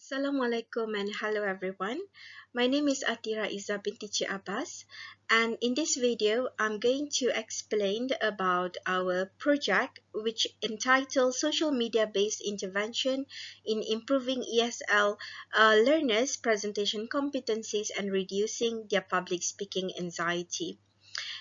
Assalamualaikum and hello everyone. My name is Atira Iza binti Cik Abbas, and in this video I'm going to explain about our project which entitled Social Media Based Intervention in Improving ESL Learners' Presentation Competencies and Reducing their Public Speaking Anxiety.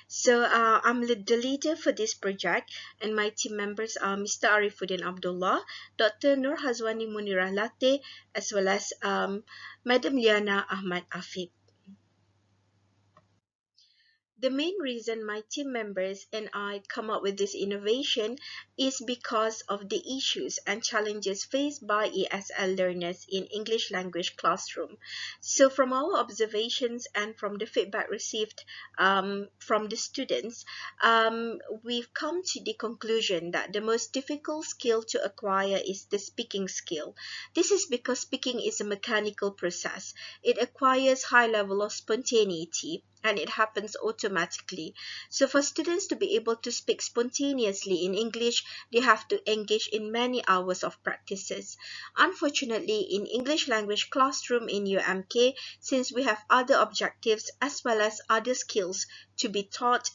I'm the leader for this project, and my team members are Mr. Arifuddin Abdullah, Dr. Nur Hazwani Munirah Latte, as well as Madam Liana Ahmad Afif. The main reason my team members and I come up with this innovation is because of the issues and challenges faced by ESL learners in English language classroom. So from our observations and from the feedback received from the students, we've come to the conclusion that the most difficult skill to acquire is the speaking skill. This is because speaking is a mechanical process. It acquires high level of spontaneity, and it happens automatically. So for students to be able to speak spontaneously in English, they have to engage in many hours of practices. Unfortunately, in English language classroom in UMK, since we have other objectives as well as other skills to be taught,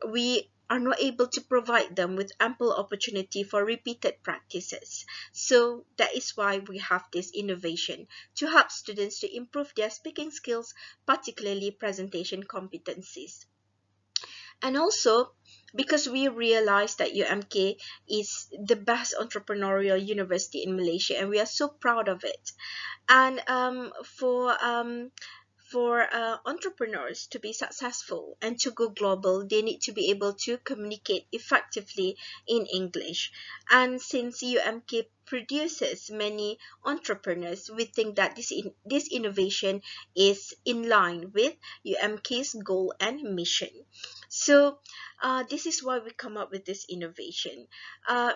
we are not able to provide them with ample opportunity for repeated practices. So that is why we have this innovation to help students to improve their speaking skills, particularly presentation competencies. And also, because we realize that UMK is the best entrepreneurial university in Malaysia, and we are so proud of it. And for entrepreneurs to be successful and to go global, they need to be able to communicate effectively in English. And since UMK produces many entrepreneurs, we think that this innovation is in line with UMK's goal and mission. So this is why we come up with this innovation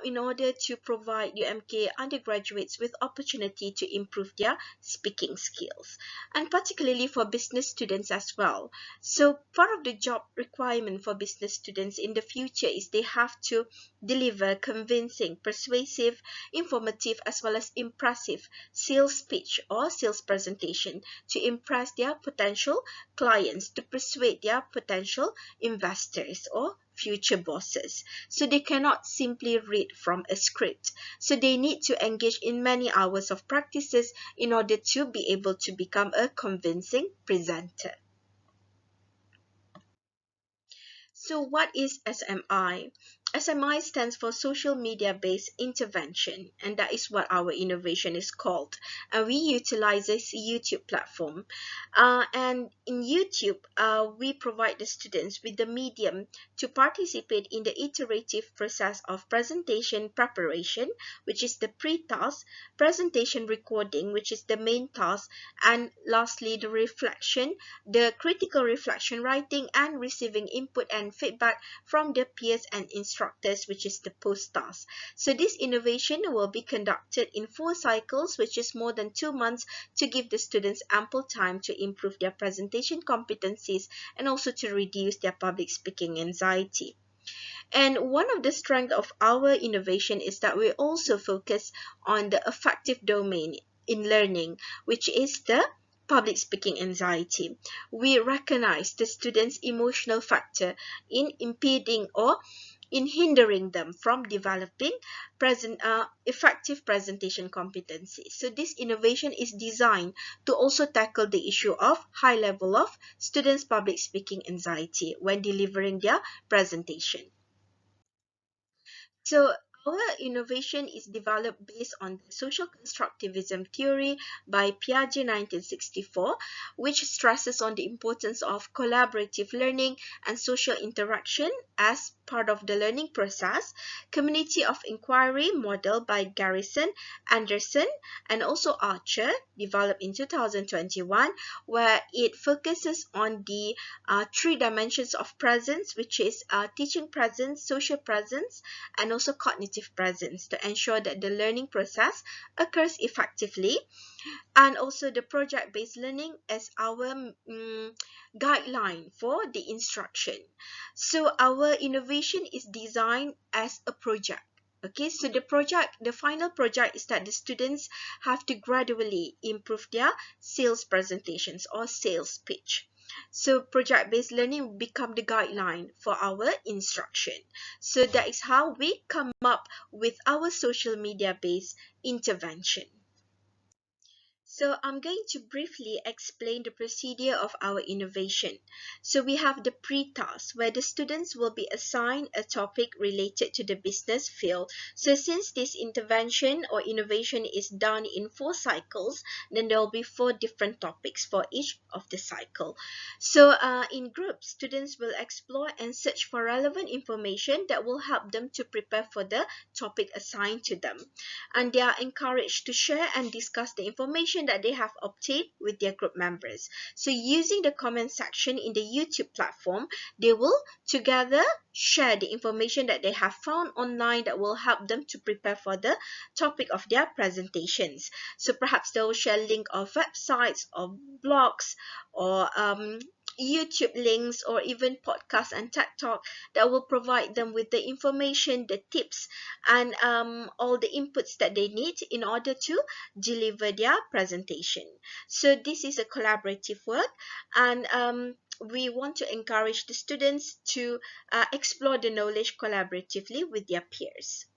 in order to provide UMK undergraduates with opportunity to improve their speaking skills, and particularly for business students as well. So part of the job requirement for business students in the future is they have to deliver convincing, persuasive, informative, as well as impressive sales pitch or sales presentation to impress their potential clients, to persuade their potential investors or future bosses. So they cannot simply read from a script. So they need to engage in many hours of practices in order to be able to become a convincing presenter. So what is SMI? SMI stands for Social Media Based Intervention, and that is what our innovation is called. And we utilize this YouTube platform. And in YouTube, we provide the students with the medium to participate in the iterative process of presentation preparation, which is the pre-task, presentation recording, which is the main task, and lastly, the reflection, the critical reflection writing, and receiving input and feedback from the peers and instructors, which is the post task. So this innovation will be conducted in 4 cycles, which is more than 2 months, to give the students ample time to improve their presentation competencies and also to reduce their public speaking anxiety. And one of the strengths of our innovation is that we also focus on the affective domain in learning, which is the public speaking anxiety. We recognize the students' emotional factor in impeding or in hindering them from developing effective presentation competencies. So this innovation is designed to also tackle the issue of high level of students' public speaking anxiety when delivering their presentation. So our innovation is developed based on the social constructivism theory by Piaget 1964, which stresses on the importance of collaborative learning and social interaction as part of the learning process. Community of inquiry model by Garrison, Anderson, and also Archer, developed in 2021, where it focuses on the 3 dimensions of presence, which is teaching presence, social presence, and also cognitive presence, to ensure that the learning process occurs effectively. And also the project-based learning as our guideline for the instruction. So our innovation is designed as a project. Okay, so the final project is that the students have to gradually improve their sales presentations or sales pitch. So project-based learning will become the guideline for our instruction. So that is how we come up with our social media-based intervention. So I'm going to briefly explain the procedure of our innovation. So we have the pre-task where the students will be assigned a topic related to the business field. So since this intervention or innovation is done in 4 cycles, then there will be 4 different topics for each of the cycle. So in groups, students will explore and search for relevant information that will help them to prepare for the topic assigned to them, and they are encouraged to share and discuss the information that they have obtained with their group members. So using the comment section in the YouTube platform, they will together share the information that they have found online that will help them to prepare for the topic of their presentations. So perhaps they will share link of websites or blogs or YouTube links or even podcasts and TED Talk that will provide them with the information, the tips, and all the inputs that they need in order to deliver their presentation. So this is a collaborative work, and we want to encourage the students to explore the knowledge collaboratively with their peers.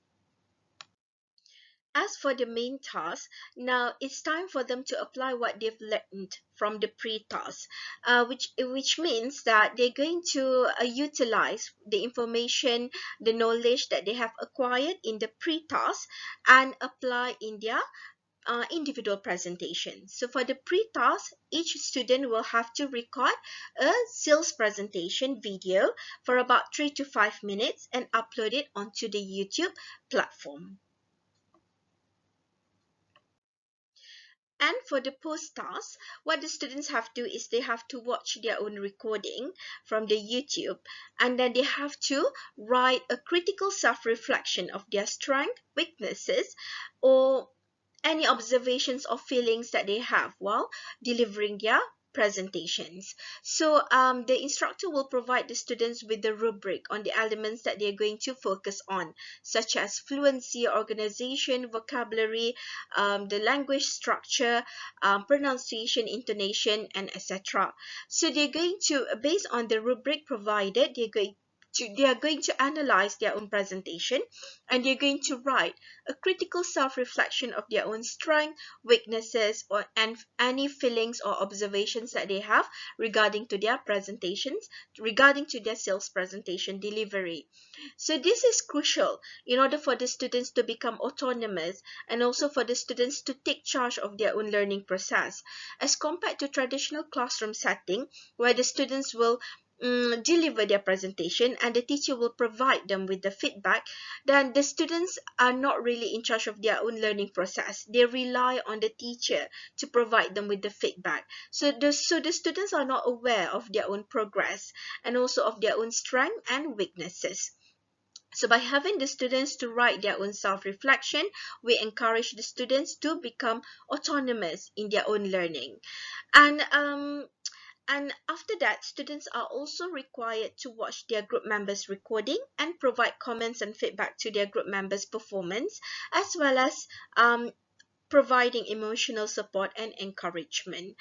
As for the main task, now it's time for them to apply what they've learned from the pre-task, which means that they're going to utilize the information, the knowledge that they have acquired in the pre-task and apply in their individual presentation. So for the pre-task, each student will have to record a sales presentation video for about 3 to 5 minutes and upload it onto the YouTube platform. And for the post task, what the students have to do is they have to watch their own recording from the YouTube, and then they have to write a critical self-reflection of their strengths, weaknesses, or any observations or feelings that they have while delivering their presentations. So the instructor will provide the students with the rubric on the elements that they're going to focus on, such as fluency, organization, vocabulary, the language structure, pronunciation, intonation, and etc. So they're going to, based on the rubric provided, they are going to analyze their own presentation, and they're going to write a critical self-reflection of their own strengths, weaknesses, and any feelings or observations that they have regarding to their presentations, regarding to their sales presentation delivery. So this is crucial in order for the students to become autonomous and also for the students to take charge of their own learning process, as compared to traditional classroom setting where the students will deliver their presentation and the teacher will provide them with the feedback. Then the students are not really in charge of their own learning process. They rely on the teacher to provide them with the feedback. So the students are not aware of their own progress and also of their own strengths and weaknesses. So by having the students to write their own self-reflection, we encourage the students to become autonomous in their own learning. And after that, students are also required to watch their group members' recording and provide comments and feedback to their group members' performance, as well as providing emotional support and encouragement.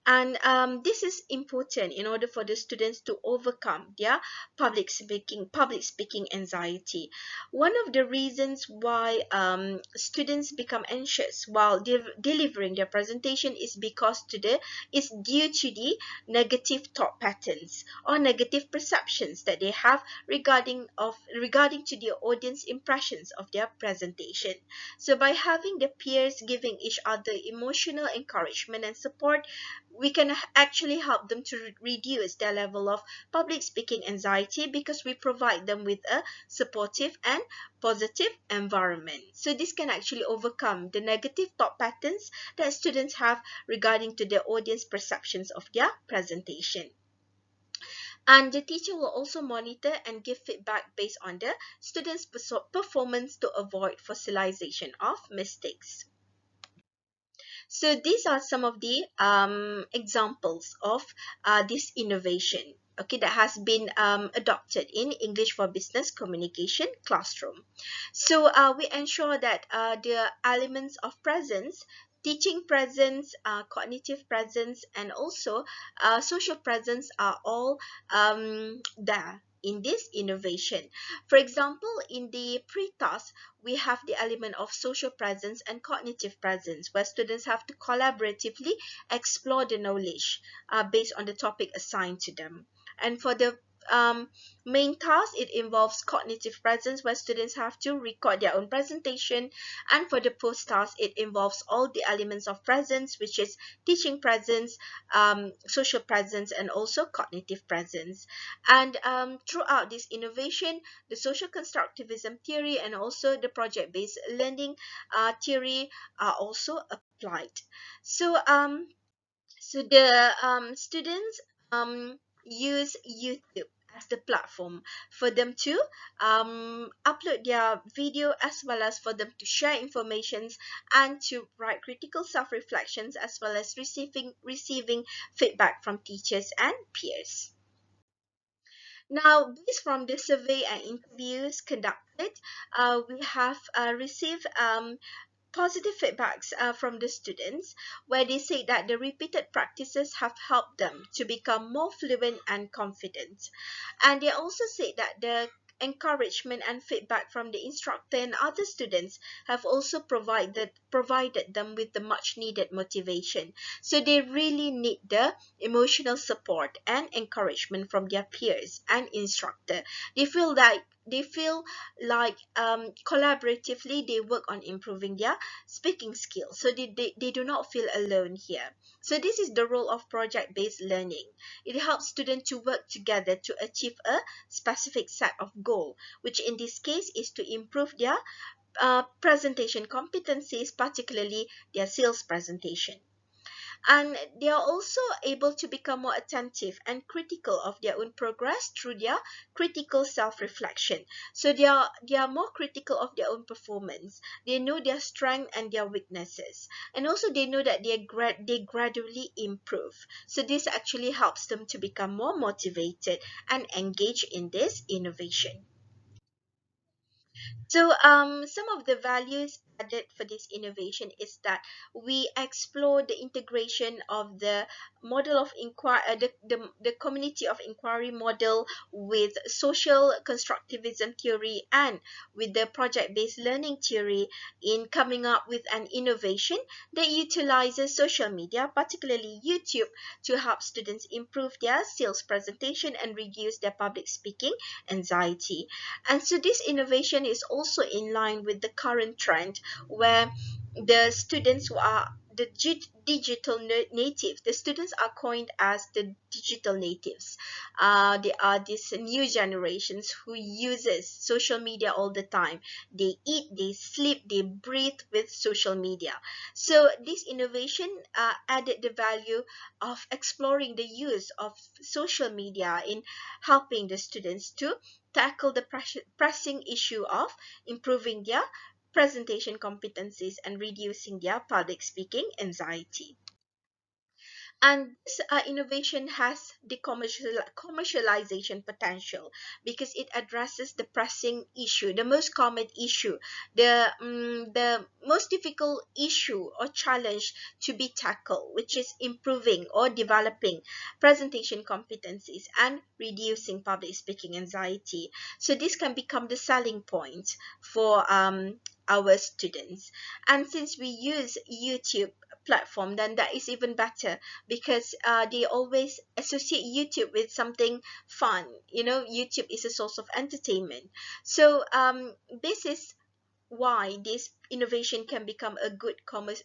And this is important in order for the students to overcome their public speaking anxiety. One of the reasons why students become anxious while delivering their presentation is is due to the negative thought patterns or negative perceptions that they have regarding to the audience impressions of their presentation. So by having the peers giving each other emotional encouragement and support, we can actually help them to reduce their level of public speaking anxiety, because we provide them with a supportive and positive environment. So this can actually overcome the negative thought patterns that students have regarding to their audience perceptions of their presentation. And the teacher will also monitor and give feedback based on the students' performance to avoid fossilization of mistakes. So these are some of the examples of this innovation. okay, that has been adopted in English for Business Communication classroom. So we ensure that the elements of presence, teaching presence, cognitive presence, and also social presence are all there in this innovation. For example, in the pre-task, we have the element of social presence and cognitive presence, where students have to collaboratively explore the knowledge based on the topic assigned to them. And for the um, main task, it involves cognitive presence, where students have to record their own presentation. And for the post task, it involves all the elements of presence, which is teaching presence, social presence, and also cognitive presence. And throughout this innovation, the social constructivism theory and also the project-based learning theory are also applied. So the students use YouTube as the platform for them to upload their video, as well as for them to share informations and to write critical self-reflections, as well as receiving feedback from teachers and peers. Now, based from the survey and interviews conducted, we have received positive feedbacks from the students, where they say that the repeated practices have helped them to become more fluent and confident. And they also say that the encouragement and feedback from the instructor and other students have also provided them with the much needed motivation. So they really need the emotional support and encouragement from their peers and instructor. They feel like collaboratively they work on improving their speaking skills, so they do not feel alone here. So this is the role of project-based learning. It helps students to work together to achieve a specific set of goal, which in this case is to improve their presentation competencies, particularly their sales presentation. And they are also able to become more attentive and critical of their own progress through their critical self-reflection. So they are more critical of their own performance. They know their strength and their weaknesses, and also they know that they gradually improve. So this actually helps them to become more motivated and engage in this innovation. So some of the values added for this innovation is that we explore the integration of the model of inquiry, the community of inquiry model with social constructivism theory and with the project-based learning theory in coming up with an innovation that utilizes social media, particularly YouTube, to help students improve their sales presentation and reduce their public speaking anxiety. And so this innovation is also in line with the current trend, where the students who are the digital native, the students are coined as the digital natives. They are these new generations who uses social media all the time. They eat, they sleep, they breathe with social media. So this innovation added the value of exploring the use of social media in helping the students to tackle the pressing issue of improving their presentation competencies and reducing their public speaking anxiety. And this innovation has the commercialization potential because it addresses the pressing issue, the most common issue, the most difficult issue or challenge to be tackled, which is improving or developing presentation competencies and reducing public speaking anxiety. So this can become the selling point for our students. And since we use YouTube platform, then that is even better, because they always associate YouTube with something fun. YouTube is a source of entertainment. So this is why this innovation can become a good commerce.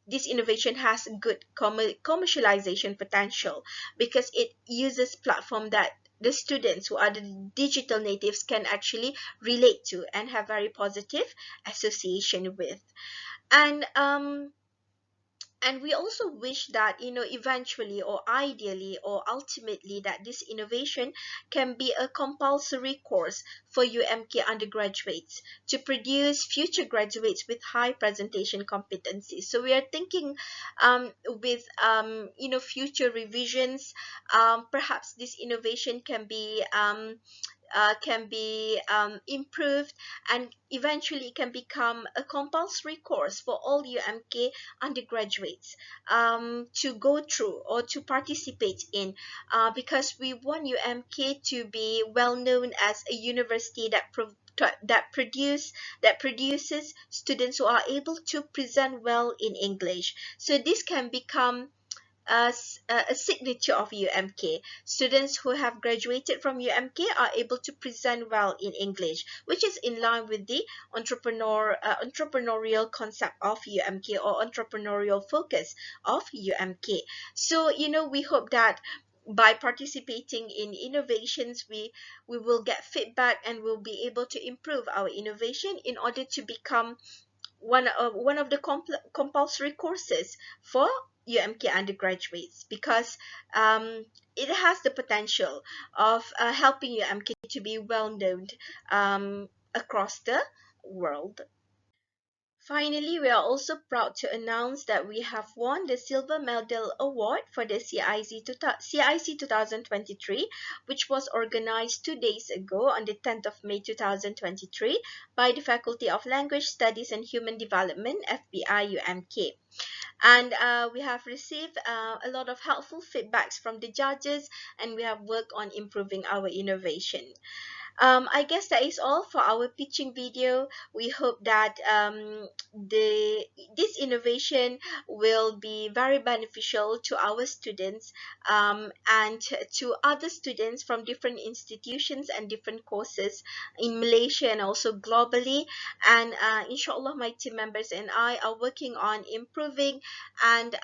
This innovation has good commercialization potential because it uses platform that the students who are the digital natives can actually relate to and have very positive association with. And And we also wish that, eventually or ideally or ultimately, that this innovation can be a compulsory course for UMK undergraduates to produce future graduates with high presentation competencies. So we are thinking, with future revisions, perhaps this innovation can be improved, and eventually can become a compulsory course for all UMK undergraduates to go through or to participate in, because we want UMK to be well known as a university that produces students who are able to present well in English. So this can become a signature of UMK. Students who have graduated from UMK are able to present well in English, which is in line with the entrepreneurial concept of UMK, or entrepreneurial focus of UMK. So, we hope that by participating in innovations, we will get feedback and will be able to improve our innovation in order to become one of the compulsory courses for UMK undergraduates, because it has the potential of helping UMK to be well known across the world. Finally, we are also proud to announce that we have won the Silver Medal Award for the CIC 2023, which was organized 2 days ago on the 10th of May 2023 by the Faculty of Language Studies and Human Development, FBI UMK. And we have received a lot of helpful feedbacks from the judges, and we have worked on improving our innovation. I guess that is all for our pitching video. We hope that this innovation will be very beneficial to our students, and to other students from different institutions and different courses in Malaysia and also globally. And inshallah, my team members and I are working on improving and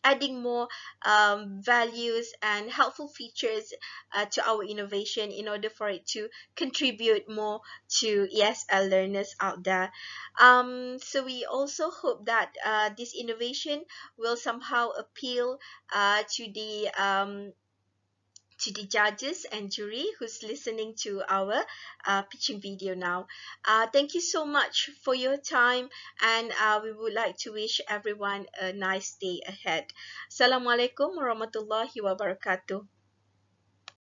adding more values and helpful features to our innovation in order for it to contribute more to ESL learners out there. So we also hope that this innovation will somehow appeal to the judges and jury who's listening to our pitching video now. Thank you so much for your time, and we would like to wish everyone a nice day ahead. Assalamualaikum warahmatullahi wabarakatuh.